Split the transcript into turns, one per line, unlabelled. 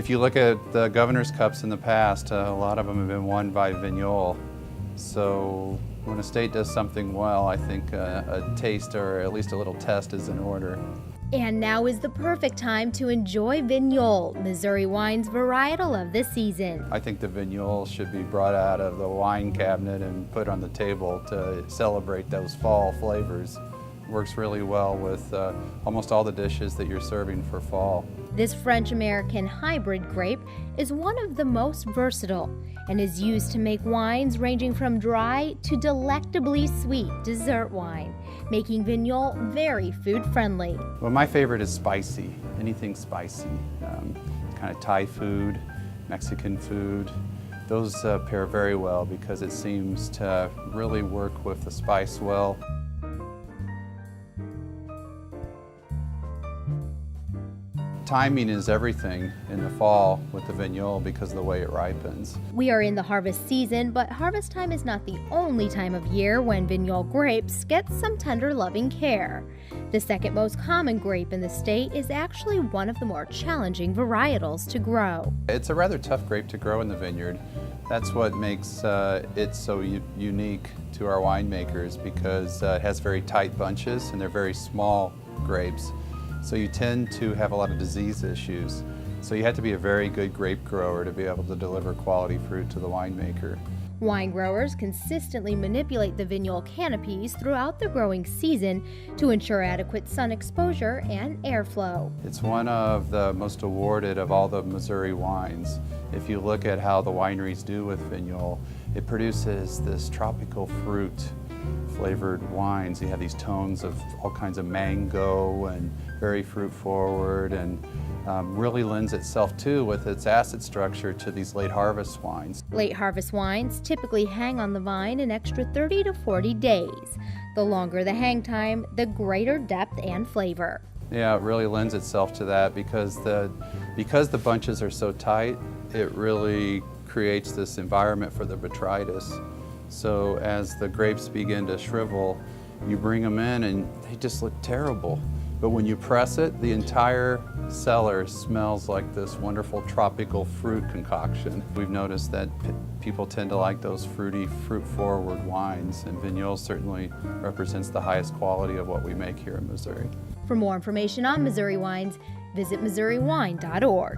If you look at the governor's cups in the past, a lot of them have been won by Vignoles. So when a state does something well, I think a taste or at least a little test is in order.
And now is the perfect time to enjoy Vignoles, Missouri wine's varietal of the season.
I think the Vignoles should be brought out of the wine cabinet and put on the table to celebrate those fall flavors. Works really well with almost all the dishes that you're serving for fall.
This French-American hybrid grape is one of the most versatile and is used to make wines ranging from dry to delectably sweet dessert wine, making Vignoles very food-friendly.
Well, my favorite is spicy, anything spicy, kind of Thai food, Mexican food. Those pair very well because it seems to really work with the spice well. Timing is everything in the fall with the Vignoles because of the way it ripens.
We are in the harvest season, but harvest time is not the only time of year when Vignoles grapes get some tender loving care. The second most common grape in the state is actually one of the more challenging varietals to grow.
It's a rather tough grape to grow in the vineyard. That's what makes it so unique to our winemakers because it has very tight bunches and they're very small grapes. So you tend to have a lot of disease issues. So you have to be a very good grape grower to be able to deliver quality fruit to the winemaker.
Wine growers consistently manipulate the Vignoles canopies throughout the growing season to ensure adequate sun exposure and airflow.
It's one of the most awarded of all the Missouri wines. If you look at how the wineries do with Vignoles, it produces this tropical fruit flavored wines. You have these tones of all kinds of mango and very fruit forward, and really lends itself too with its acid structure to these late harvest wines.
Late harvest wines typically hang on the vine an extra 30 to 40 days. The longer the hang time, the greater depth and flavor.
Yeah, it really lends itself to that because the bunches are so tight, it really creates this environment for the botrytis. So as the grapes begin to shrivel, you bring them in and they just look terrible. But when you press it, the entire cellar smells like this wonderful tropical fruit concoction. We've noticed that people tend to like those fruity, fruit-forward wines, and Vignoles certainly represents the highest quality of what we make here in Missouri.
For more information on Missouri wines, visit MissouriWine.org.